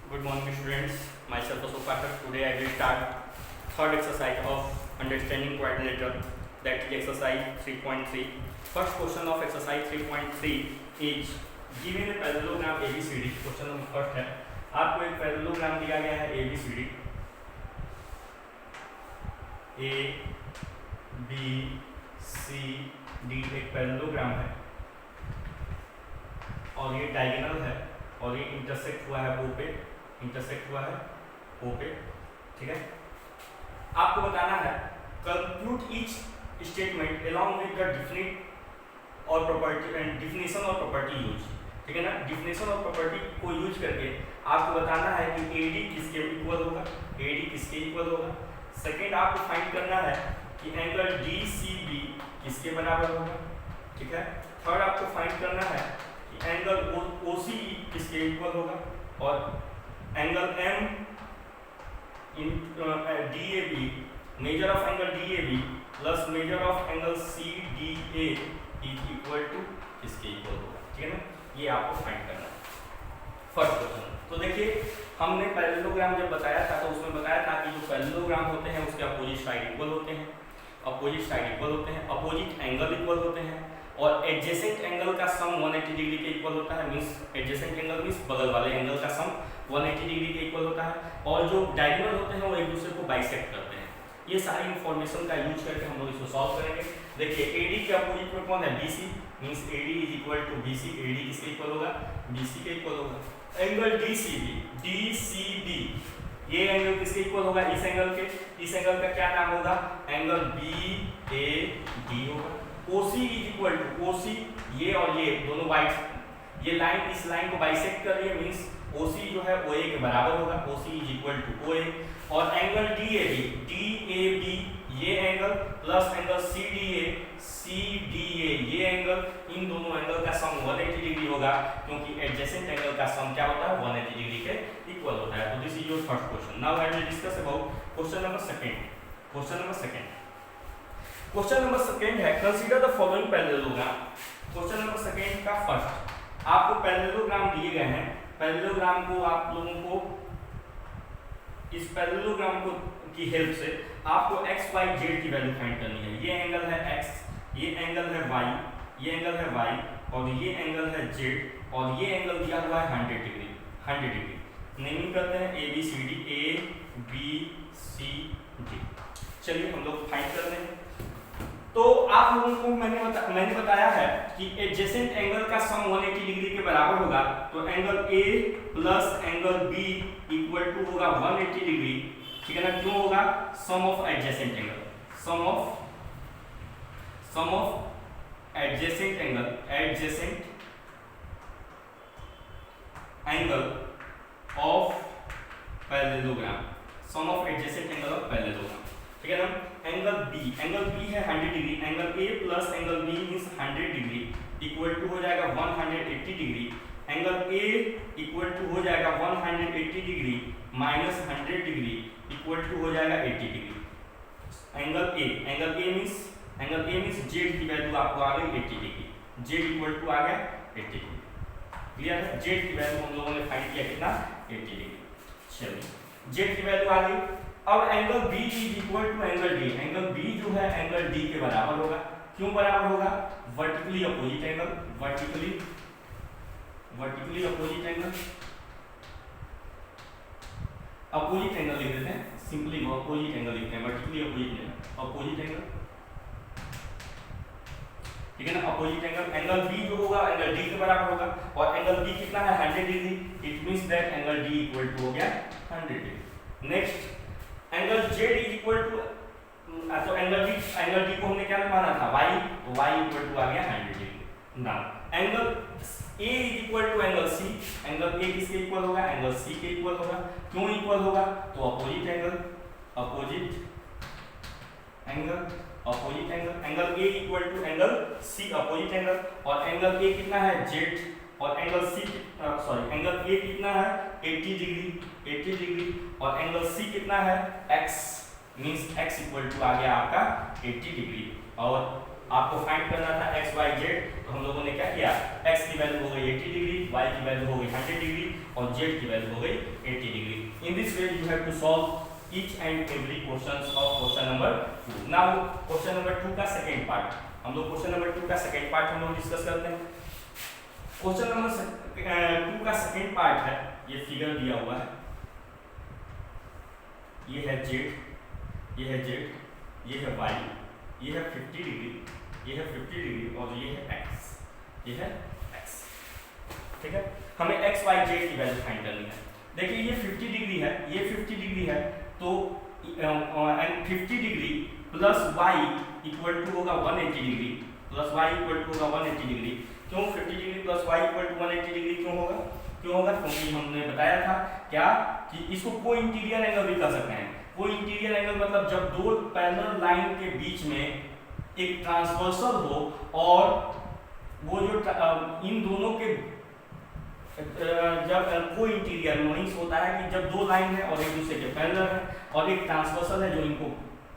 Good morning, students. Myself Ashok Pathak. Today I will start third exercise of understanding quadrilateral, that is exercise 3.3. First question of exercise 3.3 is given a parallelogram ABCD. Question number first है, आपको एक parallelogram दिया गया है ABCD, A B C D एक parallelogram है और ये डायगोनल है और ये इंटरसेक्ट हुआ है O पे, ठीक है। आपको बताना है compute each statement along with the definite और प्रॉपर्टी एंड डिफिनेशन और प्रॉपर्टी यूज, ठीक है ना। डिफिनेशन और प्रॉपर्टी को यूज करके आपको बताना है कि AD किसके इक्वल होगा, सेकेंड आपको फाइंड करना है कि एंगल DCB किसके बराबर होगा, ठीक है। थर्ड आपको फाइंड करना है कि एंगल OCE किसके इक्वल होगा और angle M in DAB, measure of angle DAB plus measure of angle CDA is equal to किसके इक्वल होगा, ठीक है ना। ये आपको फाइंड करना है फर्स्ट क्वेश्चन। तो देखिए हमने पैरेललोग्राम जब बताया था तो उसमें बताया था कि जो पैरेललोग्राम होते हैं उसके अपोजिट साइड इक्वल होते हैं, अपोजिट एंगल इक्वल होते हैं और एडजेसेंट एंगल का सम 180 डिग्री के इक्वल होता है। मींस एडजेसेंट एंगल मींस बगल वाले एंगल का सम 180 डिग्री के इक्वल होता है और जो डायगोनल होते हैं वो एक दूसरे को बाइसेक्ट करते हैं। ये सारी इंफॉर्मेशन का यूज करके हम लोग इसको सॉल्व करेंगे। देखिए AD के अपोजिट में कौन है, BC, means AD is equal to BC, AD किसके इक्वल होगा, BC के इक्वल होगा। एंगल DCB, ये एंगल किसके इक्वल होगा, इस एंगल का क्या नाम होगा, एंगल BAD होगा। OC is equal to OC, ये और ये दोनों ये लाइन इस लाइन को बाइसेक्ट कर रही है, मींस OC जो है OA के बराबर होगा, OC is equal to OA। और एंगल DAB, ये एंगल प्लस एंगल CDA, ये एंगल, इन दोनों एंगल का सम 180 डिग्री होगा क्योंकि एडजेसेंट एंगल का सम क्या होता है, 180 डिग्री के इक्वल होता है। तो this is your first question. Now I will discuss about question number second है consider the following parallelogram. Question number second का फर्स्ट, आपको पैरेललोग्राम दिए गए हैं। पैरेललोग्राम को आप लोगों को इस पैरेललोग्राम को की हेल्प से आपको x y z की वैल्यू फाइंड करनी है। ये एंगल है x, ये एंगल है y, और ये एंगल है z और ये एंगल दिया हुआ है 100 डिग्री। नेमिंग करते हैं ABCD। चलिए हम लोग फाइंड करते हैं। तो आप लोगों को मैंने बताया है कि एडजेसेंट एंगल का सम 180 डिग्री के बराबर होगा, तो angle A plus angle B equal to होगा 180 डिग्री, ठीक है ना। क्यों होगा, sum of adjacent angle of parallelogram, ठीक है ना। एंगल B है 100 degree, angle A plus angle B means 100 degree equal to हो जाएगा 180 degree. Angle A equal to हो जाएगा 180 degree minus 100 degree equal to हो जाएगा 80 degree. Angle A means Z की वैल्यू आपको आ गई 80 डिग्री, Z इक्वल टू आ गया 80 डिग्री। क्लियर है, Z की वैल्यू हम लोगों ने फाइंड किया कितना, 80 डिग्री। चलिए Z की वैल्यू आ गई। अब angle B is equal to angle D, angle B जो है एंगल D के बराबर होगा। क्यों बराबर होगा, वर्टिकली अपोजिट एंगल लिख देते हैं, सिंपली अपोजिट एंगल लिखते हैं, वर्टिकली अपोजिट एंगल, ठीक है ना। अपोजिट एंगल B जो होगा एंगल D के बराबर होगा और एंगल B कितना है, 100 degree. It means that angle D equal to हो गया 100 degree. Next angle Z is equal to, तो एंगल D को हमने क्या माना था, y इक्वल टू आ गया 100 degree. Now angle A is equal to angle C, angle A किसके इक्वल होगा, एंगल C के इक्वल होगा। क्यों इक्वल होगा, तो opposite angle, angle A equal to angle C opposite angle, और एंगल A कितना है Z और एंगल A कितना है 80 डिग्री और एंगल C कितना है x, means x equal to आ गया आपका 80 डिग्री। और आपको फाइंड करना था x y z, तो हम लोगों ने क्या किया, x की वैल्यू हो गई 80 डिग्री, y की वैल्यू हो गई 100 डिग्री और जेड की वैल्यू हो गई 80 degree. In this way you have to solve each and every question of question number 2। Now question number 2 का सेकेंड पार्ट हम लोग हम लोग डिस्कस करते हैं। क्वेश्चन नंबर 2 का सेकेंड पार्ट है, ये फिगर दिया हुआ है, ये है जेड, ये है जेड, ये है वाई, ये है 50 डिग्री, ये है 50 डिग्री और ये है एक्स, ये है एक्स। ठीक है, हमें एक्स वाई जेड की वैल्यू फाइंड करनी है। देखिए ये 50 डिग्री है, ये 50 डिग्री है, तो 50 degree plus Y equal to होगा 180 degree, plus Y equal to होगा 180 डिग्री। क्यों 50 degree plus Y equal to 180 degree क्यों होगा? क्योंकि हमने बताया था क्या कि इसको को इंटीरियर एंगल भी कर सकते हैं। को इंटीरियर एंगल मतलब जब दो पैरेलल लाइन के बीच में एक ट्रांसवर्सल हो और वो जो इन दोनों के जब को इंटीरियर मीन्स होता है कि जब दो लाइन है और एक दूसरे के पैरेलल है और एक ट्रांसवर्सल है जो इनको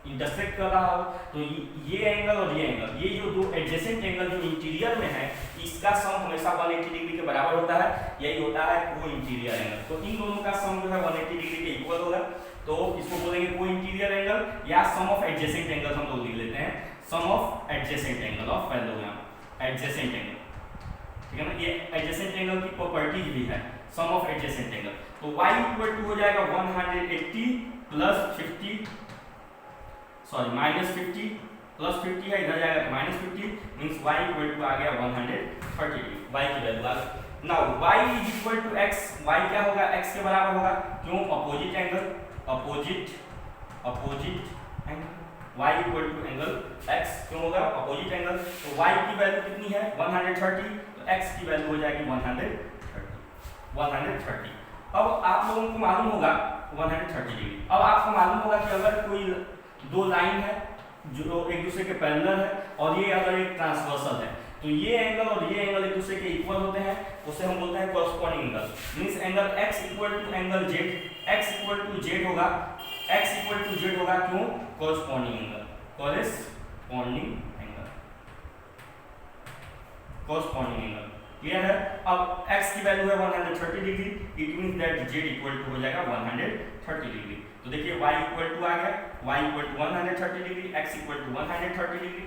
इंटरसेक्ट कर रहा हो, तो ये एंगल और ये एंगल, ये जो दो एडजेसेंट एंगल जो इंटीरियर में है, इसका सम हमेशा 180 डिग्री के बराबर होता है। यही होता है को इंटीरियर एंगल। तो इन दोनों का सम जो है 180 डिग्री के इक्वल होगा, तो इसको बोलेंगे को इंटीरियर एंगल या सम ऑफ एडजेसेंट एंगल हम लोग लिख लेते हैं, sum of adjacent angle of parallelogram, adjacent angle. ठीक है ना, ये एडजेसेंट एंगल की प्रॉपर्टीज भी है, सम ऑफ एडजेसेंट एंगल। तो y इक्वल टू हो जाएगा 180 प्लस 50 सॉरी माइनस 50 प्लस 50 है, इधर जाएगा तो minus 50 means y equal to आ गया 130 डिग्री, y की वैल्यू आ गई। Now y is equal to x, y क्या होगा? x के बराबर होगा। क्यों? Opposite angle, opposite angle, y equal to angle x क्यों होगा? Opposite angle. तो y की वैल्यू कितनी है? 130, तो x की वैल्यू हो जाएगी 130। अब आप लोगों को मालूम होगा 130 डिग्री। अब आपको मालूम होगा कि अगर कोई दो लाइन है जो एक दूसरे के पैरेलल है और ये अगर एक ट्रांसवर्सल है, तो ये एंगल और ये एंगल एक दूसरे के इक्वल होते हैं, उसे हम बोलते हैं corresponding angle. Means angle x equal to angle z, x equal to z होगा, x इक्वल टू z होगा। क्यों? Corresponding angle, corresponding angle, corresponding angle. Clear है? अब x की वैल्यू है 130 degree, it means that z equal to हो जाएगा 130 डिग्री। तो देखिए y इक्वल टू आ गया, y equal to 130 degree, x equal to 130 degree,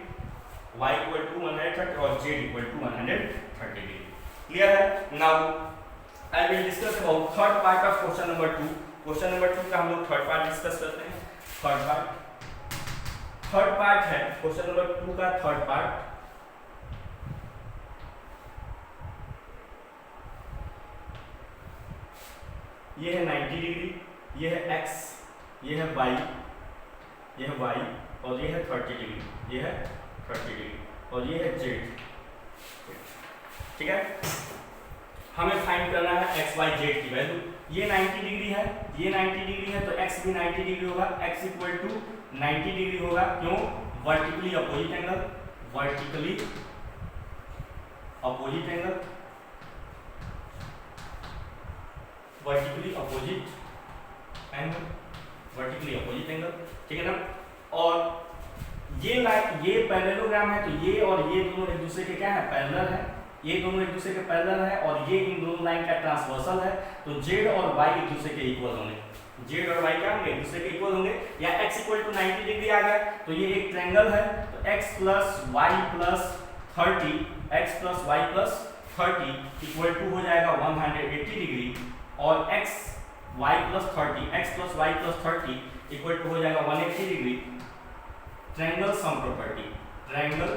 y equal to 130 और z equal to 130 degree. Clear है? Now I will discuss about third part of question number 2। Question number 2 का हम लोग third part discuss करते हैं। Third part है question number 2 का third part. ये है 90 डिग्री, ये है x, ये है y, ये है y और ये है 30 डिग्री, ये है 30 डिग्री और ये है z। ठीक है, हमें फाइंड करना है x y z की वैल्यू। ये 90 डिग्री है, ये 90 डिग्री है, तो x भी 90 डिग्री होगा, x इक्वल टू 90 डिग्री होगा। क्यों? Vertically opposite angle, vertically opposite angle, vertically opposite angle, vertically opposite angle. ठीक है ना? और ये लाइन, ये पैरेललोग्राम है, तो ये और ये दोनों एक दूसरे के क्या है? पैरेलल है। ये दोनों एक दूसरे के पैरेलल है और ये इन दोनों लाइन का ट्रांसवर्सल है, तो z और y एक दूसरे के इक्वल होंगे। z और y क्या होंगे? एक दूसरे के इक्वल होंगे। या x इक्वल टू 90 डिग्री आ गया, तो ये एक ट्रायंगल है, तो x plus y plus 30, x plus y plus 30 equal to हो जाएगा 180 डिग्री और x y plus 30, x plus y plus 30 equal to हो जाएगा 180 degree. Triangle sum property, triangle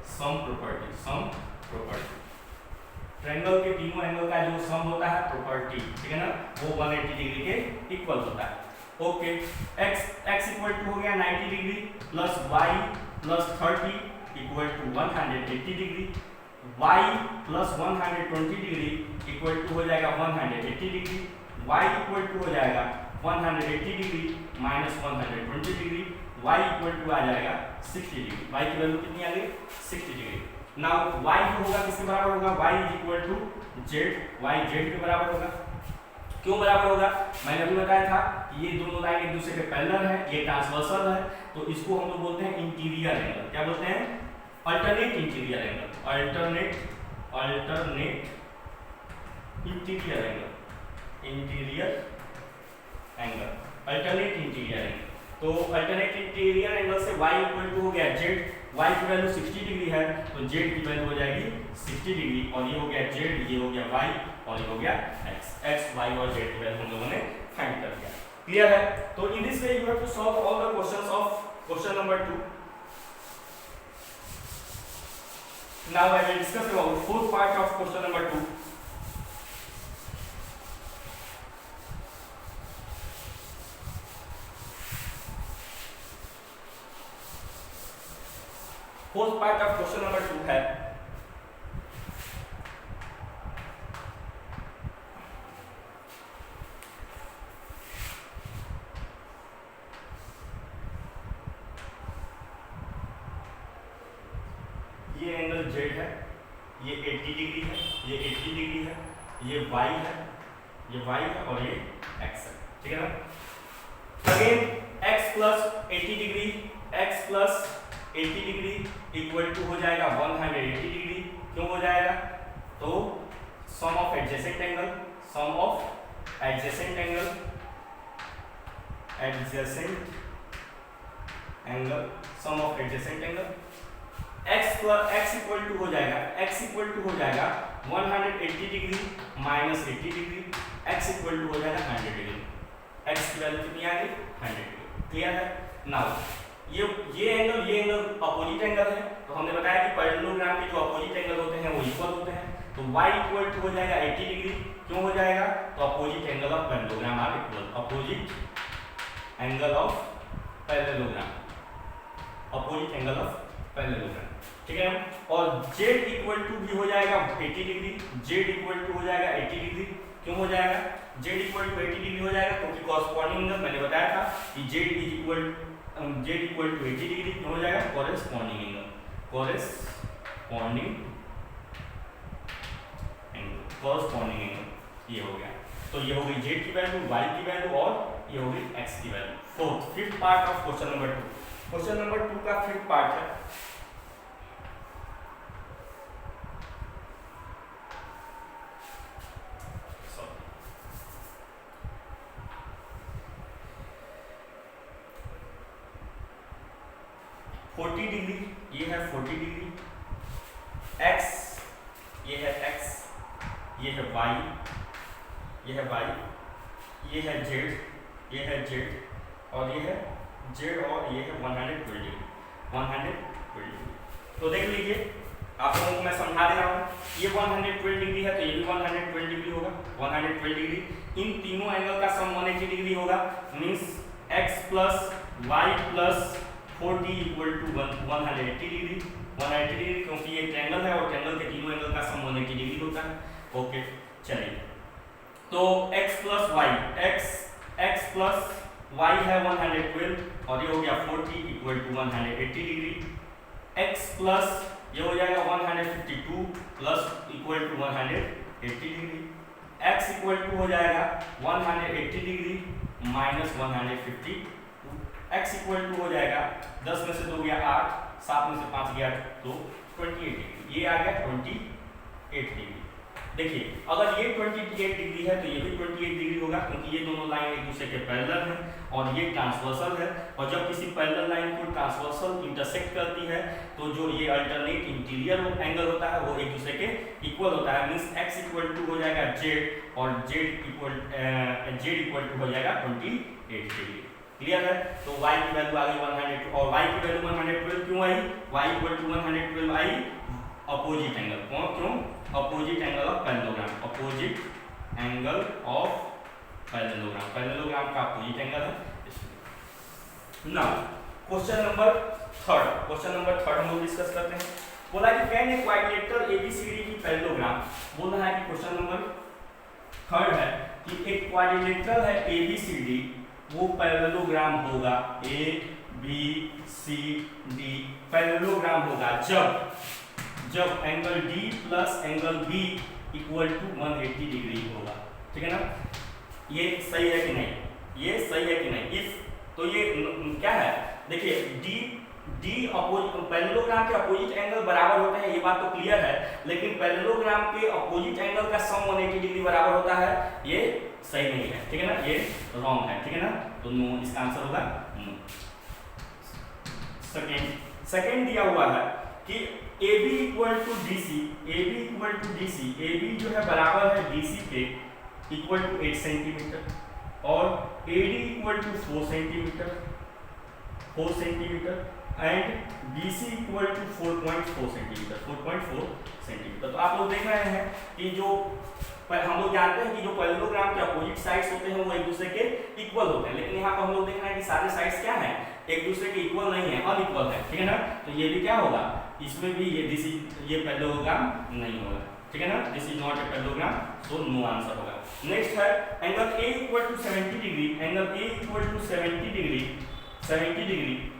sum property, triangle के तीनों एंगल का जो सम होता है प्रॉपर्टी, ठीक है ना, वो 180 डिग्री के इक्वल होता है। ओके, x इक्वल टू हो गया 90 degree plus y plus 30 equal to 180 degree, y plus 120 degree equal to हो जाएगा 180 डिग्री, y इक्वल टू हो जाएगा 180 degree minus 120 degree, y equal to आ जाएगा 60 डिग्री। y की वैल्यू कितनी आ गई? 60 डिग्री। नाउ y जो होगा किसके बराबर होगा? y is equal to z, y z के बराबर होगा। क्यों बराबर होगा? मैंने अभी बताया था कि ये दोनों लाइन एक दूसरे के पैरेलल है, ये ट्रांसवर्सल है, तो इसको हम लोग बोलते हैं इंटीरियर एंगल। क्या बोलते हैं? Alternate interior angle, alternate interior angle, interior angle, alternate interior angle. तो अल्टरनेट इंटीरियर एंगल से y इक्वल टू हो गया z, y की वैल्यू 60 डिग्री है तो z की वैल्यू हो जाएगी 60 डिग्री, और ये हो गया z, ये हो गया y और ये हो गया x, y और z की वैल्यू हम लोगों ने फाइंड कर दिया। क्लियर है? तो in this way you have to solve all the questions of question number 2। Now I will discuss about fourth part of question number 2। Fourth part of question number 2 है ये angle z है, ये 80 degree है, ये 80 degree है, ये y है, ये y है और ये x है। ठीक है ना? Again x plus 80 degree, x plus 80 degree equal to हो जाएगा 180 डिग्री। क्यों हो जाएगा? तो sum of adjacent angle, sum of adjacent angle, adjacent angle, sum of adjacent angle, x equal to हो जाएगा, x इक्वल टू हो जाएगा 180 degree minus 80 degree, x equal to हो जाएगा 100 डिग्री। x की वैल्यू कितनी आ गई? 100 डिग्री। क्लियर है? नाउ ये एंगल अपोजिट एंगल है, तो हमने बताया कि पैरेललोग्राम के जो अपोजिट एंगल होते हैं वो इक्वल होते हैं। तो y इक्वल टू हो जाएगा 80 डिग्री। क्यों हो जाएगा? तो opposite angle of parallelogram are equal, opposite angle of parallelogram, opposite angle of parallelogram. ठीक है? और z इक्वल टू भी हो जाएगा 80 डिग्री, z इक्वल टू हो जाएगा 80 डिग्री। क्यों हो जाएगा? z इक्वल टू 80 डिग्री हो जाएगा क्योंकि कॉरस्पॉन्डिंग एंगल मैंने बताया था कि z इक्वल टू 80 डिग्री। क्यों हो जाएगा? Corresponding angle, corresponding angle, corresponding angle ये हो गया। तो ये हो गई z की वैल्यू, y की वैल्यू और ये हो गई x की value. Fifth part of question number 2। Question number 2 का फिफ्थ पार्ट है 40 डिग्री, ये है 40 डिग्री, x ये है x, ये है y, ये है y, ये है z, ये है z और ये है z और ये है 120 डिग्री, 120 डिग्री। तो देख लीजिए, आप लोगों को मैं समझा दे रहा हूँ, ये 120 डिग्री है तो ये भी 120 डिग्री होगा, 120 डिग्री। इन तीनों एंगल का सम 180 डिग्री होगा, means x plus y plus 40 equal to 180 degree, 180 degree, क्योंकि ये ट्रायंगल है और ट्रायंगल के तीनों एंगल का सम 180 डिग्री होता है। ओके चलिए, तो x plus y, x plus y है 112 और ये हो गया 40 equal to 180 degree. x plus ये हो जाएगा 152 plus equal to 180 degree. x equal to हो जाएगा 180 degree minus 152। x equal to हो जाएगा 10 में से 2 गया 8, 7 में से 5 गया तो 28 डिग्री, ये आ गया 28 डिग्री। देखिए, अगर ये 28 डिग्री है तो ये भी 28 डिग्री होगा, क्योंकि ये दोनों लाइन एक दूसरे के पैरेलल हैं और ये ट्रांसवर्सल है। और जब किसी पैरेलल लाइन को ट्रांसवर्सल इंटरसेक्ट करती है तो जो ये अल्टरनेट इंटीरियर एंगल होता है वो एक दूसरे के इक्वल होता है। मीन्स x इक्वल टू हो जाएगा z और z इक्वल टू हो जाएगा 28 डिग्री। क्लियर है? तो y की वैल्यू आ गई 100 और y की वैल्यू 112 क्यों आई? y इक्वल टू 112 आई अपोजिट एंगल। क्यों? Opposite angle of parallelogram, opposite angle of parallelogram, parallelogram का अपोजिट एंगल है। नाउ क्वेश्चन नंबर 3 हम लोग डिस्कस करते हैं। बोला कि कैन ए क्वाड्रिलेटरल एबीसीडी की पैरेललोग्राम, बोल रहा है कि क्वेश्चन नंबर 3 है कि एक क्वाड्रिलेटरल है एबीसीडी, वो पैरेललोग्राम होगा A B C D, parallelogram होगा जब angle D plus angle B equal to 180 degree होगा। ठीक है ना? ये सही है कि नहीं? ये सही है कि नहीं? इफ तो ये क्या है? देखिए, डी पैरेललोग्राम के अपोजिट एंगल बराबर होते हैं, ये बात तो क्लियर है, लेकिन पैरेललोग्राम के अपोजिट एंगल का सम 180 डिग्री बराबर होता है, ये सही नहीं है, ठीक है ना, ये रॉन्ग है, ठीक है ना, तो नो इसका आंसर होगा नो। सेकेंड दिया हुआ है कि AB equal to DC, AB जो है बराबर है DC के इक्वल टू 8 सेंटीमीटर और AD equal to 4 centimetre and BC equal to 4.4 centimetre. तो आप लोग देख रहे हैं कि जो हम लोग जानते हैं कि जो पैरेललोग्राम के अपोजिट साइड्स होते हैं वो एक दूसरे के इक्वल होते हैं, लेकिन यहाँ पर हम लोग देख रहे हैं कि सारे साइड्स क्या हैं, एक दूसरे के इक्वल नहीं है, अनइक्वल है, ठीक है ना, तो ये भी क्या होगा, इसमें भी ये पैरेललोग्राम नहीं होगा, ठीक है ना, this is not a parallelogram, so no answer होगा। नेक्स्ट है angle A equal to 70 degree, angle A equal to 70 degree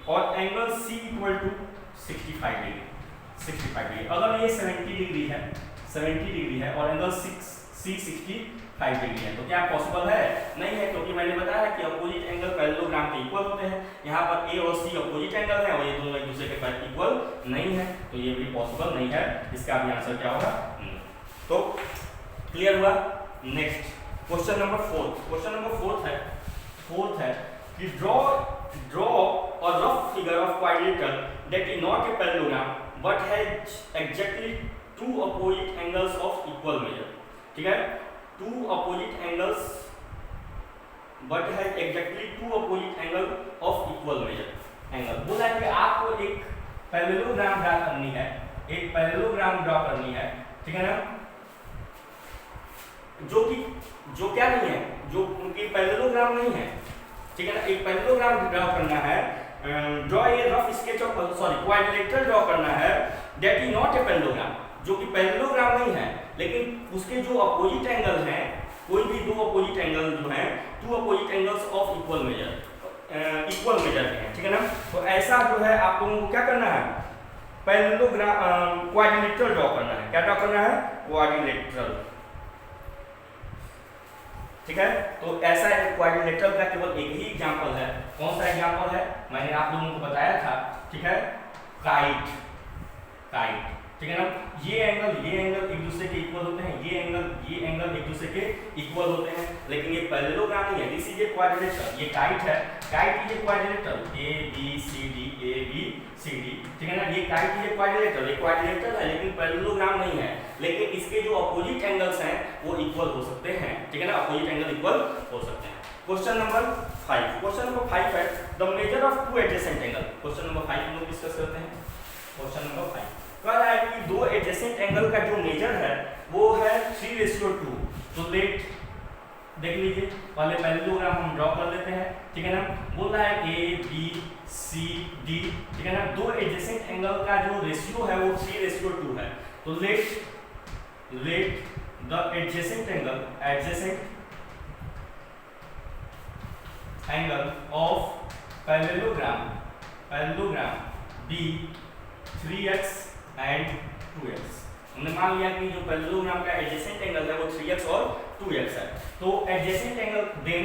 और angle C equal to 65 degree. अगर ये 70 डिग्री है और एंगल C 65 डिग्री है, तो क्या पॉसिबल है? नहीं है, क्योंकि मैंने बताया कि अपोजिट एंगल पैरेललोग्राम के इक्वल होते हैं। यहाँ पर A और C अपोजिट एंगल है और ये दोनों एक दूसरे के साथ इक्वल नहीं है, तो ये भी पॉसिबल नहीं है, इसका भी आंसर क्या होगा? तो क्लियर हुआ। नेक्स्ट क्वेश्चन नंबर फोर्थ है कि draw a rough figure of quadrilateral that is not a parallelogram but has exactly two opposite angles of equal measure, ठीक है, two opposite angles but has exactly two opposite angle of equal measure angle. बोला कि आपको एक parallelogram draw करनी है, ठीक है ना, जो क्या नहीं है, जो उनकी पैरेललोग्राम नहीं है, ठीक है ना, एक पैरेललोग्राम ड्रा करना है, draw a rough sketch of quadrilateral draw करना है that is not a parallelogram, जो कि पैरेललोग्राम नहीं है, लेकिन उसके जो अपोजिट एंगल हैं, कोई भी दो अपोजिट एंगल जो हैं, two opposite angles of equal measure हैं, ठीक है ना। तो ऐसा जो है आप लोगों को क्या करना है, पैरेललोग्राम क्वाड्रिलेटरल ड्रॉ करना है। क्या ड्रॉ करना है? क्वाड्रिलेटरल, ठीक है। तो ऐसा क्वाड्रिलेटरल का केवल एक ही एग्जांपल है। कौन सा एग्जांपल है? मैंने आप लोगों को बताया था, ठीक है, काइट, ठीक है ना। ये एंगल एक दूसरे के इक्वल होते हैं, ये एंगल एक दूसरे के इक्वल होते हैं, लेकिन ये पैरेललोग्राम नहीं है। दिस इज ए क्वाड्रिलेटरल, ये काइट है, kite is a quadrilateral, A B C D, ठीक है ना। ये काइट इज ए क्वाड्रिलेटरल, ये क्वाड्रिलेटरल है लेकिन पैरेललोग्राम नहीं है, लेकिन इसके जो अपोजिट एंगल्स हैं वो इक्वल हो सकते हैं, ठीक है ना, अपोजिट एंगल इक्वल हो सकते हैं। क्वेश्चन नंबर 5 है the measure of two adjacent angle. Question number 5 हम लोग डिस्कस करते हैं। क्वेश्चन नंबर 5 कह रहा है कि दो एडजेसेंट एंगल का जो मेजर है वो है 3:2। तो लेट देख लीजिए, पहले पैरेललोग्राम हम ड्रॉ कर लेते हैं, ठीक है ना। बोल रहा है ए बी सी डी, ठीक है ना। दो एडजेसेंट एंगल का जो रेशियो है वो 3:2 है। तो let the adjacent angle of parallelogram be 3x and 2x। हमने मान लिया कि जो पैरेललोग्राम का एडजेसेंट एंगल है वो 3x और 2x है। तो एडजेसेंट एंगल देन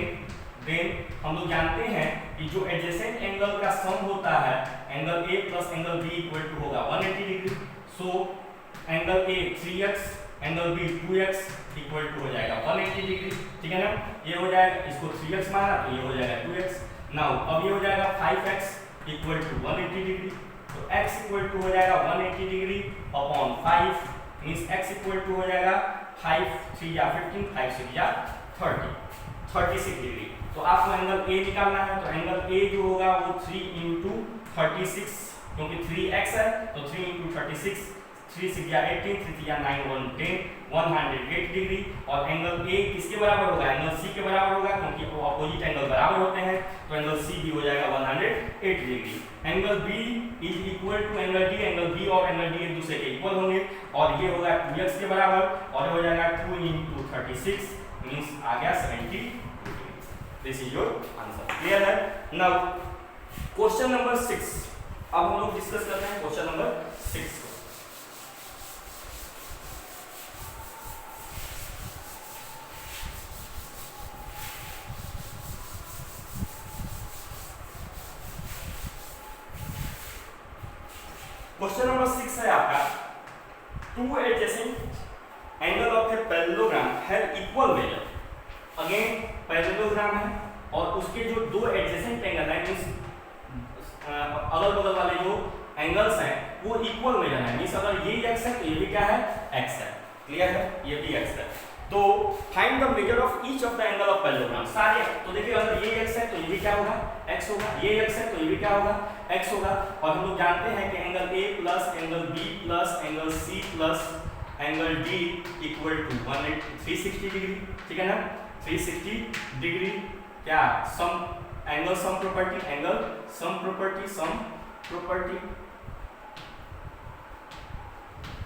हम लोग जानते हैं कि जो एडजेसेंट एंगल का सम होता है, angle A plus angle B equal to होगा 180 degree. So angle A 3x, angle B 2x equal to हो जाएगा 180 डिग्री, ठीक है ना। ये हो जाएगा, इसको 3x माना तो ये हो जाएगा 2x। नाउ अब ये हो जाएगा 5x इक्वल टू 180 डिग्री। तो x इक्वल टू हो जाएगा 180 degree upon 5 means x equal to हो जाएगा 5 3 या 15, 5 6 या 36 डिग्री। तो आपको एंगल A निकालना है, तो एंगल A जो होगा वो 3 into 36, क्योंकि 3x है तो 3 into 36, 3 6 या 18, 3 या 9 1 10, 108 डिग्री। और एंगल A किसके बराबर होगा? एंगल C के बराबर होगा, क्योंकि वो अपोजिट एंगल बराबर होते हैं, तो एंगल C भी हो जाएगा 108 degree. Angle B is equal to angle D, angle B और एंगल D एक दूसरे के इक्वल होंगे और ये होगा 2x के बराबर और हो जाएगा 2 into 36 मींस आ गया 70 degree. This is your answer. Clear है? नाउ क्वेश्चन नंबर 6 अब हम लोग डिस्कस करते हैं। क्वेश्चन नंबर 6 को क्वेश्चन नंबर 6 है आपका, two adjacent angle of a parallelogram have equal major. Again parallelogram है और उसके जो दो एडजेसेंट एंगल हैं, मींस अगल बगल वाले जो एंगल्स हैं वो इक्वल मेजर है। मींस अगर ये x है तो ये भी क्या है, x है। क्लियर है, ये भी x है। तो find the measure of each of the angle of parallelogram. सारे, तो देखिए अगर ये x है तो ये भी क्या होगा, x होगा, ये x है तो ये भी क्या होगा, x होगा। और हम लोग जानते हैं कि angle A plus angle B plus angle C plus angle D equal to 360 degree. ठीक है ना, 360 डिग्री क्या sum angle sum property, angle sum property, sum property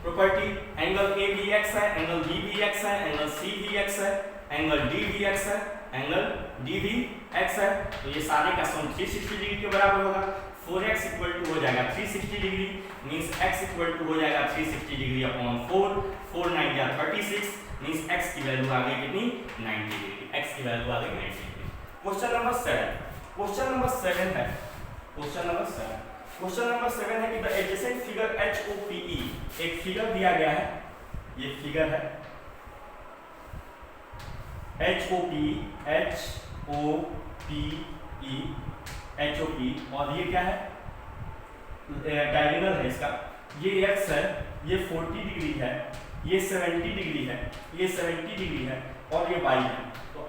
property angle A भी x है, एंगल B भी x है, angle C भी x है, एंगल D भी x है, एंगल D भी x है। तो ये सारे का सम 360 डिग्री के बराबर होगा। 4x इक्वल टू हो जाएगा 360 degree, means x equal to हो जाएगा 360 डिग्री अपॉन 4, 4 9 या 36, मींस x की वैल्यू आ गई कितनी, 90 डिग्री। x की वैल्यू आ गई 90 degree. Question number 7, question number 7 है, क्वेश्चन नंबर 7, क्वेश्चन नंबर 7 है कि द एडजेसेंट फिगर HOPE, एक फिगर दिया गया है, ये फिगर है HOPE, HOPE, और ये क्या है, डायगोनल है इसका। ये x है, ये 40 डिग्री है, ये 70 डिग्री है, ये 70 डिग्री है और ये y है। तो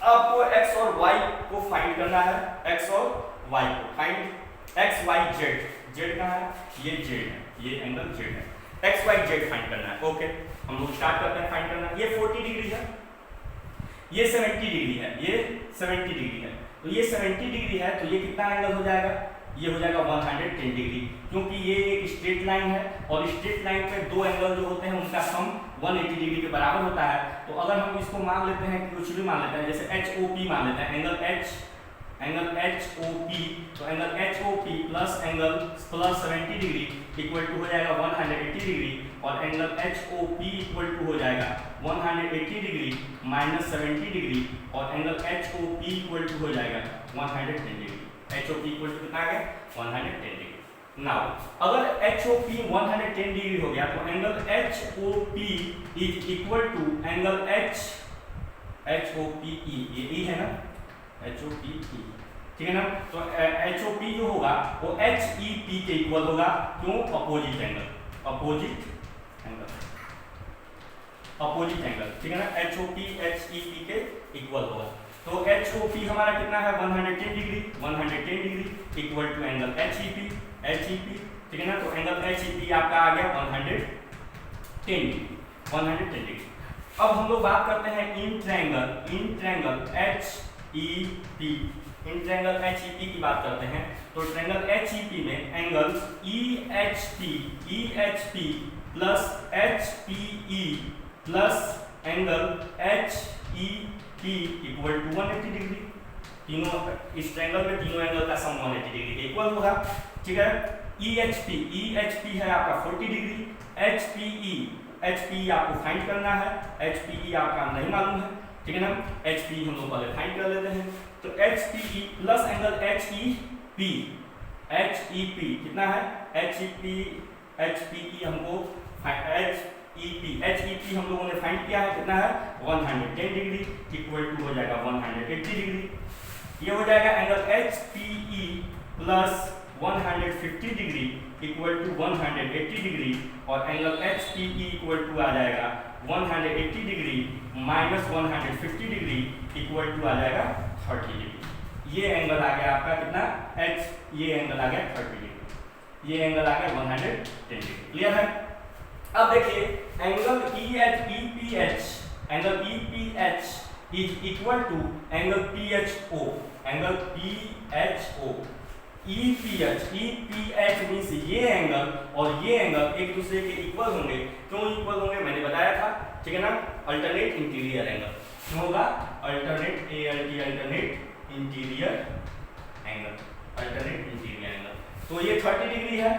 आपको x और y को फाइंड करना है, x और y को find, x y z, z कहाँ है, ये z है, ये एंगल z है, x y z फाइंड करना है। ओके, हम लोग स्टार्ट करते हैं फाइंड करना। ये 40 डिग्री है, ये 70 डिग्री है, ये 70 डिग्री है। तो ये 70 डिग्री है तो ये कितना एंगल हो जाएगा, ये हो जाएगा 110 डिग्री, क्योंकि ये एक स्ट्रेट लाइन है और स्ट्रेट लाइन पे दो एंगल जो होते हैं उनका सम 180 डिग्री के बराबर होता है। तो अगर हम इसको मान लेते हैं, कुछ भी मान लेते हैं, जैसे HOP मान लेते हैं, एंगल HOP, तो angle HOP plus angle plus 70 degree equal to हो जाएगा 180 डिग्री, और एंगल HOP इक्वल टू हो जाएगा 180 डिग्री माइनस 70 डिग्री, और एंगल HOP इक्वल टू हो जाएगा 110 डिग्री। HOP इक्वल टू कितना आ गया, 110 डिग्री। नाउ अगर HOP 110 डिग्री हो गया तो angle HOP is equal to angle HOPE, ये E है ना, HOPE, ठीक है ना। तो HOP जो होगा वो HEP के इक्वल होगा, क्यों, opposite angle, opposite angle, opposite angle, ठीक है ना। HOP HEP के इक्वल होगा। तो HOP हमारा कितना है, 110 degree, 110 degree equal to angle HEP, ठीक है ना। तो एंगल HEP आपका आ गया 110 डिग्री, 110 डिग्री। अब हम लोग बात करते हैं in triangle HEP, in triangle HEP की बात करते हैं। तो ट्रायंगल HEP में angle EHP plus HPE plus angle HEP equal to 180 degree. तीनों इस ट्रायंगल में तीनों एंगल का सम 180 डिग्री के इक्वल होगा, ठीक है। EHP है आपका 40 डिग्री, HPE आपको फाइंड करना है, HPE आपका नहीं मालूम है, ठीक है ना। HPE हम लोग पहले फाइंड कर लेते हैं। तो HPE प्लस एंगल HEP कितना है, HPE हमको HEP हम लोगों ने फाइंड किया है, कितना है 110 डिग्री इक्वल टू हो जाएगा 180 डिग्री। ये हो जाएगा angle HPE plus 150 degree equal to 180 degree, और एंगल HPE इक्वल टू आ जाएगा 180 degree minus 150 degree equal to आ जाएगा 30 डिग्री। ये एंगल आ गया आपका कितना ये एंगल आ गया 30 डिग्री, ये एंगल आ गया 110 डिग्री। क्लियर है। अब देखिए angle EPH is equal to angle PHO, angle PHO, EPH means ये एंगल और ये एंगल एक दूसरे के इक्वल होंगे। क्यों इक्वल होंगे, मैंने बताया था, ठीक है ना। अल्टरनेट इंटीरियर एंगल क्यों होगा, अल्टरनेट इंटीरियर एंगल। तो ये 30 डिग्री है,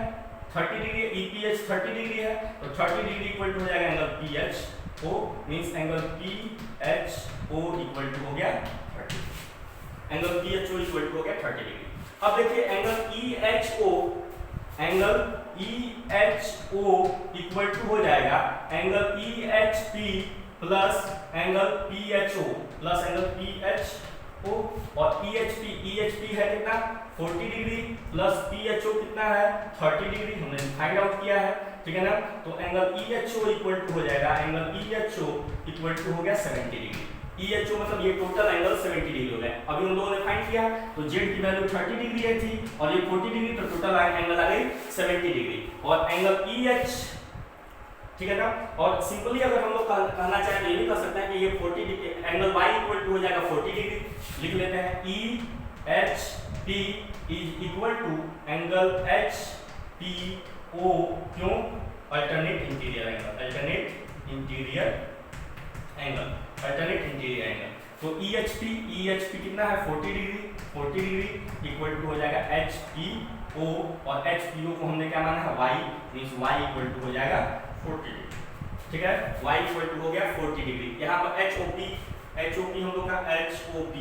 30 डिग्री EPH 30 डिग्री है, तो 30 डिग्री इक्वल टू हो जाएगा angle PHO, means angle PHO equal to हो गया 30, एंगल PHO इक्वल टू हो गया 30 डिग्री। अब देखिए एंगल EHO इक्वल टू हो जाएगा angle EHP plus angle PHO plus angle PHO और EHP है कितना 40 डिग्री प्लस PHO कितना है 30 डिग्री, हमने फाइंड आउट किया है, ठीक है ना। तो एंगल EHO इक्वल टू हो जाएगा एंगल EHO इक्वल टू हो गया 70 डिग्री। EHO मतलब ये टोटल एंगल 70 डिग्री हो गया। अभी हम लोगों ने फाइंड किया तो Z की वैल्यू 30 डिग्री है थी और ये 40 डिग्री, तो टोटल एंगल आ गई 70 डिग्री और एंगल EH, ठीक है ना। और सिंपली अगर हम लोग कहना चाहें तो ये भी कह सकते हैं कि ये 40 degree angle Y equal to हो जाएगा 40 डिग्री, लिख लेते हैं EHP is equal to angle HPO, क्यों alternate interior angle, alternate interior angle, alternate interior angle. तो EHP कितना है 40 डिग्री इक्वल टू हो जाएगा HPO और HPO को हमने क्या माना है Y, means Y equal to हो जाएगा 40 डिग्री, ठीक है। Y इक्वल टू हो गया 40 डिग्री। यहाँ पर HOP हम लोग का HOP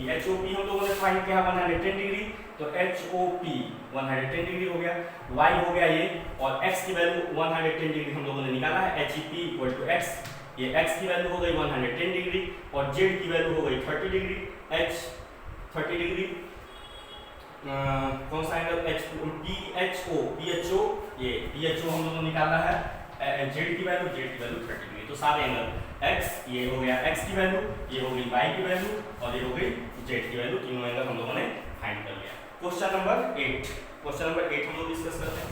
हम लोगों ने फाइंड किया 110 डिग्री, तो HOP 110 डिग्री हो गया, Y हो गया ये और X की वैल्यू 110 डिग्री हम लोगों ने निकाला है, HEP इक्वल टू X, ये X की वैल्यू हो गई 110 डिग्री और Z की वैल्यू हो गई 30 डिग्री, H 30 डिग्री, कौन सा एंगल PHO ये PHO हम लोगों ने निकाला है, Z की वैल्यू 30 डिग्री। तो सारे एंगल X ये हो गया X की वैल्यू, ये हो गई Y की वैल्यू और ये हो गई Z की वैल्यू, तीनों एंगल हम लोगों ने फाइंड कर लिया। क्वेश्चन नंबर 8 हम लोग डिस्कस करते हैं।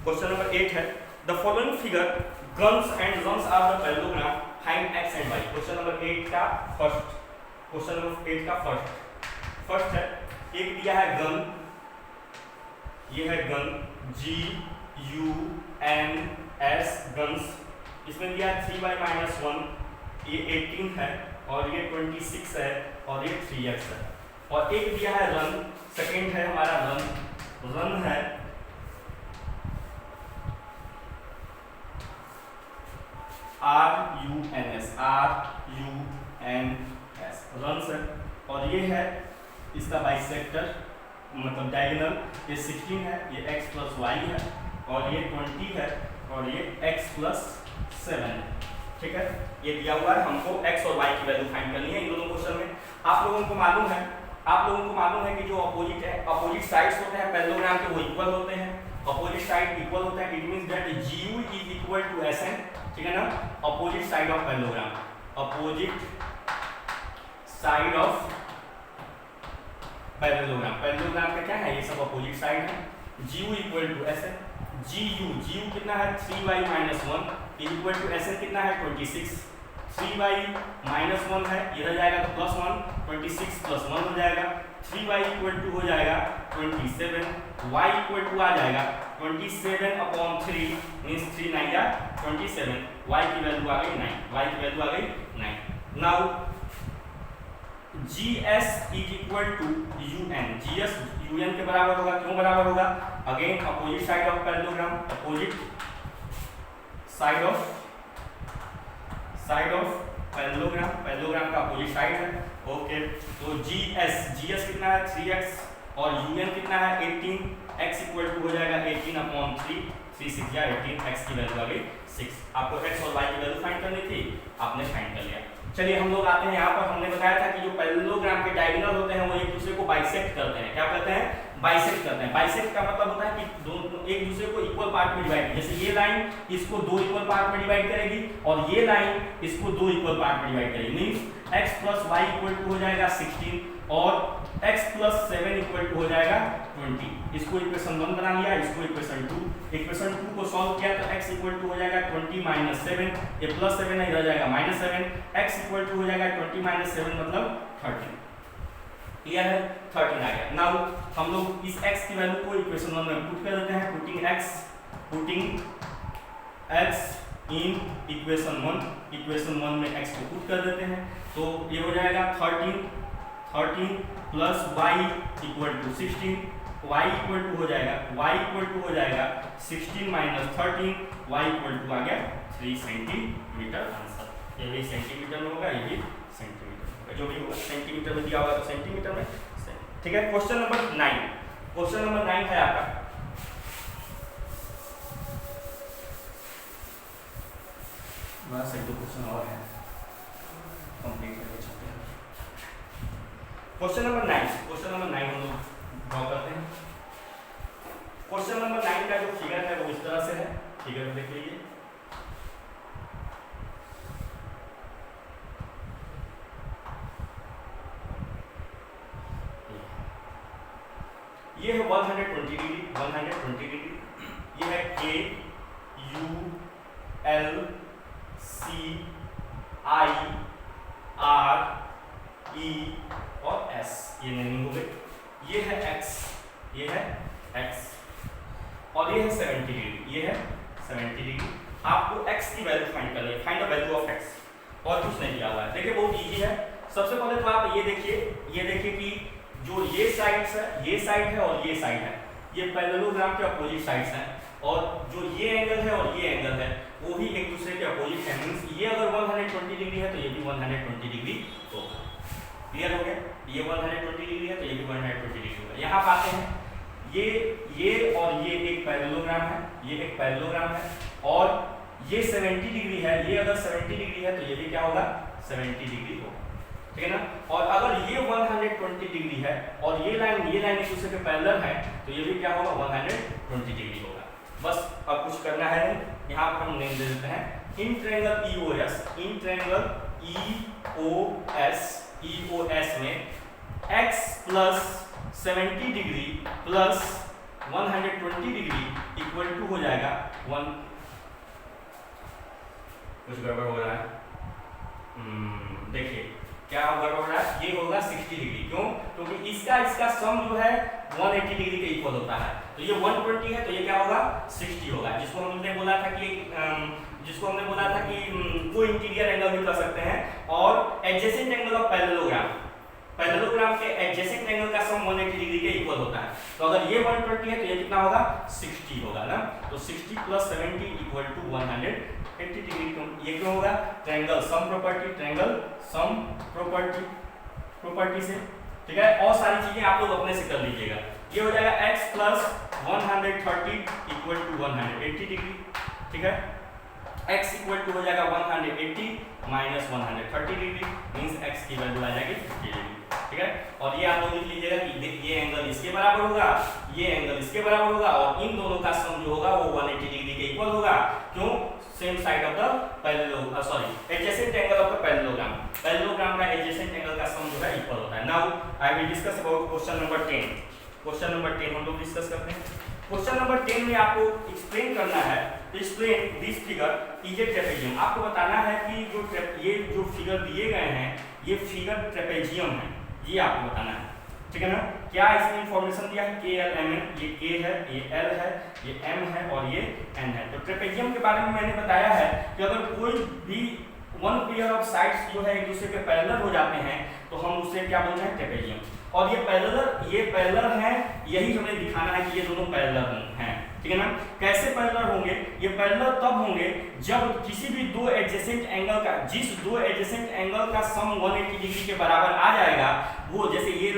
क्वेश्चन नंबर 8 है the following figure guns and runs are the parallelogram find x and y। Question number 8 का फर्स्ट है, एक दिया है गन, ये है गन GUNS गन्स, इसमें दिया है 3y-1, ये 18 है और ये 26 है और ये 3x है। और एक दिया है रन, सेकेंड है हमारा रन है RUNS रन्स है और ये है इसका बाइसेक्टर मतलब डायगोनल, ये 16 है, ये x प्लस y है और ये 20 है और ये x प्लस 7 है, ठीक है। ये दिया हुआ है, हमको x और y की वैल्यू फाइंड करनी है इन दोनों क्वेश्चन में। आप लोगों को मालूम है कि जो अपोजिट साइड्स होते हैं पैरेललोग्राम के वो इक्वल होते हैं, अपोजिट साइड इक्वल होता है, it means that GU is equal to SN, ठीक है ना। Opposite side of parallelogram, opposite side of parallelogram का क्या है, ये सब अपोजिट साइड है। GU equal to SN, GU कितना है 3y-1 इक्वल टू SN कितना है 26, 3y-1 है, इधर जाएगा तो +1, 26 + 1 हो जाएगा, 3y इक्वल टू हो जाएगा 27, y इक्वल टू आ जाएगा 27/3 मींस 3 9 या 27, y की वैल्यू आ गई 9, now GS is equal to UN, GS UN के बराबर होगा, क्यों बराबर होगा, again opposite side of parallelogram, opposite side of parallelogram का अपोजिट साइड है, ओके। तो GS कितना है 3x और UN कितना है 18, x इक्वल टू हो जाएगा 18/3, 3 6 या 18, x की वैल्यू आ गई 6। आपको x और y की वैल्यू फाइंड करनी थी, आपने फाइंड कर लिया। चलिए हम लोग आते हैं यहाँ पर, हमने बताया था कि जो पैरेललोग्राम के डायगोनल होते हैं वो एक दूसरे को बाइसेक्ट करते हैं, क्या करते हैं बाइसेक्ट करते हैं। बाइसेक्ट का मतलब होता है कि दोनों एक दूसरे को इक्वल पार्ट में डिवाइड, जैसे ये लाइन इसको 2 इक्वल पार्ट में डिवाइड करेगी और ये लाइन इसको 2 इक्वल पार्ट में डिवाइड करेगी, means x + y equal to हो जाएगा 16 और x + 7 इक्वल टू हो जाएगा 20। इसको इक्वेशन 1 बना लिया, इसको इक्वेशन 2, इक्वेशन 2 को सॉल्व किया तो x इक्वल टू हो जाएगा 20 - 7, ये +7 है, इधर जाएगा -7, x इक्वल टू हो जाएगा 20 - 7 मतलब 13, क्लियर है, 13 आ गया। नाउ हम लोग इस x की वैल्यू को इक्वेशन 1 में पुट कर देते हैं, पुटिंग x इन इक्वेशन 1 में x को पुट कर देते हैं, तो ये हो जाएगा 13 + y equal to 16 y equal to हो जाएगा 16 माइनस 13, y इक्वल टू आ गया 3 सेंटीमीटर। आंसर ये भी सेंटीमीटर में होगा, ये भी सेंटीमीटर होगा, जो भी होगा सेंटीमीटर में दिया होगा तो सेंटीमीटर में। ठीक है, क्वेश्चन नंबर 9 है आपका। बस एक दो क्वेश्चन और है कंप्लीट करके चलते हैं। क्वेश्चन नंबर 9 हम लोग ड्रॉ करते हैं। क्वेश्चन नंबर 9 का जो फिगर है वो इस तरह से है, फिगर देख लीजिए। ये है 120 डिग्री, ये है K U L C I R E और S, ये नेमिंग हो गई। ये है X और ये है 70 डिग्री, ये है 70 डिग्री। आपको X की वैल्यू फाइंड करनी है, find the value of X, और कुछ नहीं दिया हुआ है। देखिए बहुत इजी है। सबसे पहले तो आप ये देखिए कि जो ये साइड है और ये साइड है, ये पैरेललोग्राम के अपोजिट साइड्स हैं, और जो ये एंगल है और ये एंगल है वो भी एक दूसरे के अपोजिट है। मींस ये अगर 120 डिग्री है तो ये भी 120 डिग्री होगा। क्लियर हो गया? ये 120 डिग्री है तो ये भी 120 डिग्री होगा। यहाँ पाते हैं ये और ये एक पैरेललोग्राम है, और ये 70 डिग्री है। ये अगर 70 डिग्री है तो ये भी क्या होगा? 70 डिग्री होगा। ठीक है ना? और अगर ये 120 डिग्री है और ये लाइन एक दूसरे के पैरेलल है तो ये भी क्या होगा? 120 डिग्री होगा। बस अब कुछ करना है नहीं, यहाँ पर हम नेम दे देते हैं इन ट्रायंगल EOS में x plus 70 degree plus 120 degree equal to हो जाएगा 1। कुछ गड़बड़ हो रहा है, देखिए क्या गड़बड़ हो रहा है। ये होगा 60 डिग्री, क्यों? क्योंकि इसका सम जो है 180 डिग्री के इक्वल होता है। तो ये 120 है तो ये क्या होगा? 60 होगा। जिसको हमने बोला था कि को इंटीरियर एंगल भी कर सकते हैं, और एडजेसेंट एंगल ऑफ पैरेललोग्राम के एडजेसेंट एंगल का सम 180 डिग्री के इक्वल होता है। तो अगर ये 120 है तो ये कितना होगा? 60 होगा ना। तो 60 प्लस 70 इक्वल टू 180 डिग्री। ये क्यों होगा? ट्रायंगल सम प्रॉपर्टी से। ठीक है, और सारी चीजें आप लोग अपने से कर लीजिएगा। ये हो जाएगा x plus 130 equal to 180 degree. ठीक है, x इक्वल टू हो जाएगा 180 माइनस 130 डिग्री, मींस x की वैल्यू आ जाएगी 50 डिग्री। ठीक है, और ये आप लोग लिख लीजिएगा कि ये एंगल इसके बराबर होगा, ये एंगल इसके बराबर होगा, और इन दोनों का सम जो होगा वो 180 डिग्री के इक्वल होगा। क्यों? Same side of the adjacent angle of the parallelogram का एडजेसेंट एंगल का सम जो है इक्वल होता है। Now I will discuss about question number 10 हम लोग डिस्कस करते हैं। क्वेश्चन नंबर 10 में आपको एक्सप्लेन करना है, explain this figure is a trapezium. आपको बताना है कि ये जो फिगर दिए गए हैं ये फिगर ट्रेपेजियम है, ये आपको बताना है। ठीक है ना? क्या इसमें इंफॉर्मेशन दिया है? KLMN, ये K है, ये L है, ये M है और ये N है। तो ट्रेपेजियम के बारे में मैंने बताया है कि अगर कोई भी वन पेयर ऑफ साइड्स जो है एक दूसरे के पैरेलल हो जाते हैं तो हम उसे क्या बोलते हैं? ट्रेपेजियम। और ये पैरेलल हैं, यही हमें दिखाना है कि ये दोनों पैरेलल हैं। ठीक है ना? कैसे पैरेलल होंगे? ये पैरेलल तब होंगे जब किसी भी दो एडजेसेंट एंगल का सम 180 डिग्री के बराबर आ जाएगा। वो जैसे ये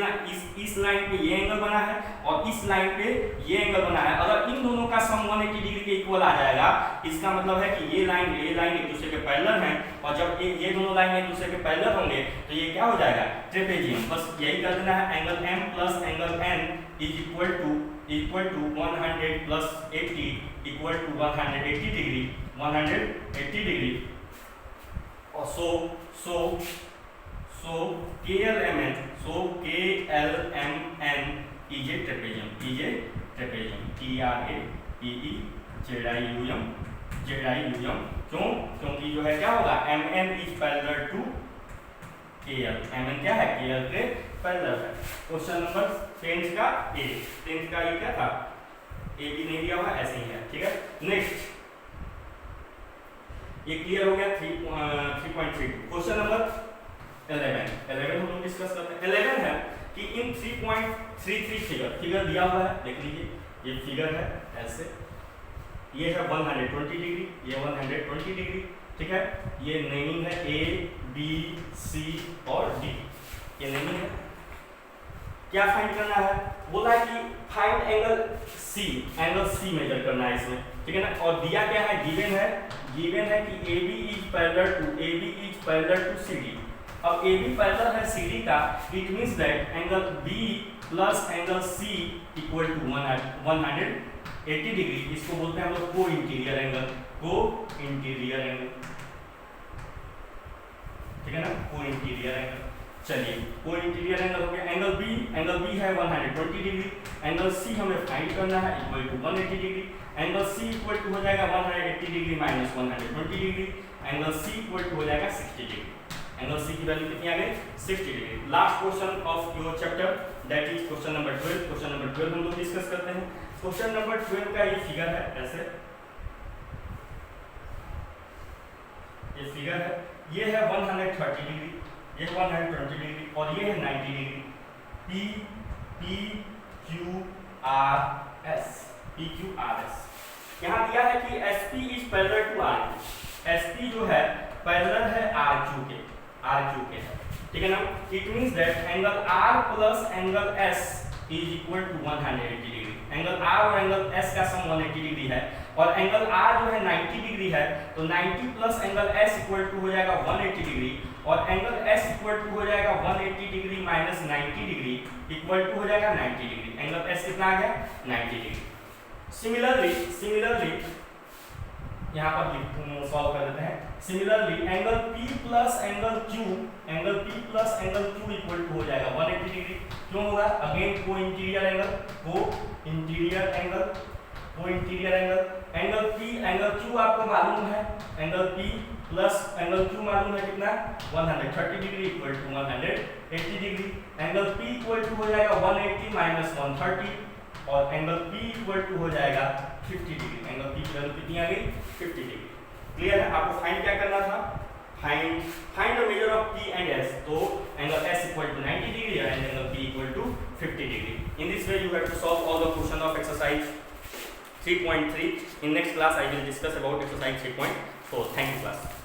इस लाइन पे ये एंगल बना है और इस लाइन पे ये एंगल बना है, अगर इन दोनों का सम 180 डिग्री के इक्वल आ जाएगा, इसका मतलब है कि ये लाइन एक दूसरे के पैरेलल हैं, और जब ये दोनों लाइन एक दूसरे के पैरेलल होंगे तो ये क्या हो जाएगा? ट्रेपेजियम। बस यही कर देना है। Angle M plus angle N is equal to 100 plus 80 equal to 180 degree. और so KLMN is a trapezium, TRAPEZIUM। क्यों? क्योंकि जो है क्या होगा? MN is parallel to KL। MN क्या है? KL के पैरेलल है। क्वेश्चन नंबर 10 का ये क्या था? A भी नहीं दिया हुआ, ऐसे ही है। ठीक है, नेक्स्ट ये क्लियर हो गया। 3.3 क्वेश्चन नंबर 11 हम लोग डिस्कस करते हैं। 11 है कि इन 3.33 फिगर दिया हुआ है, देख लीजिए ये फिगर है ऐसे, ये है 120 डिग्री, ये 120 डिग्री, ठीक है। ये नेमिंग है ए बी सी और डी, ये नेमिंग है। क्या फाइंड करना है, बोला है कि फाइंड एंगल सी मेजर करना है इसमें, ठीक है ना। और दिया क्या है, गिवन है कि AB is parallel to CD। अब AB पैरेलल है CD का, it means that angle B plus angle C equal to 180 degree. इसको बोलते हैं हम लोग को इंटीरियर एंगल, ठीक है ना, को इंटीरियर एंगल। चलिए को इंटीरियर एंगल हो गया। एंगल बी है 120 डिग्री, एंगल सी हमें फाइंड करना है equal to 180 degree. Angle C equal to हो जाएगा 180 degree minus 120 degree, angle C equal to हो जाएगा 60 डिग्री। एंगल सी की वैल्यू कितनी आ गई, 60 degree. Last question of your chapter that is question number 12। Question number 12 हम लोग डिस्कस करते हैं। क्वेश्चन नंबर 12 का ये फिगर है ऐसे, ये फिगर है, ये है 130 डिग्री, ये 120 डिग्री और ये है 90 degree. P Q R S। यहाँ दिया है कि SP is parallel to RQ। SP जो है पैरेलल है RQ के है, ठीक है ना। It means that angle R plus angle S is equal to 180 degree. Angle R और एंगल S का सम 180 डिग्री है और एंगल R जो है 90 डिग्री है, तो 90 plus angle S equal to हो जाएगा 180 डिग्री और एंगल S इक्वल टू हो जाएगा 180 degree minus 90 degree equal to हो जाएगा 90 डिग्री। एंगल S कितना आ गया, 90 डिग्री। सिमिलरली यहाँ पर सॉल्व कर देते हैं। Similarly angle P plus angle Q equal to हो जाएगा 180 डिग्री। क्यों होगा, अगेन को इंटीरियर एंगल। एंगल Q आपको मालूम है, angle P plus angle Q मालूम है कितना, 130 degree equal to 180 degree. Angle P equal to हो जाएगा 180 माइनस 130 और एंगल P इक्वल टू हो जाएगा 50 डिग्री। एंगल P की वैल्यू कितनी आ गई, 50 डिग्री। क्लियर है। आपको फाइंड क्या करना था, find the measure of P and S। तो angle S equal to 90 degree and angle P equal to 50 degree. In this way you have to solve all the question of exercise 3.3. In next class I will discuss about exercise 3.4. Thank you class.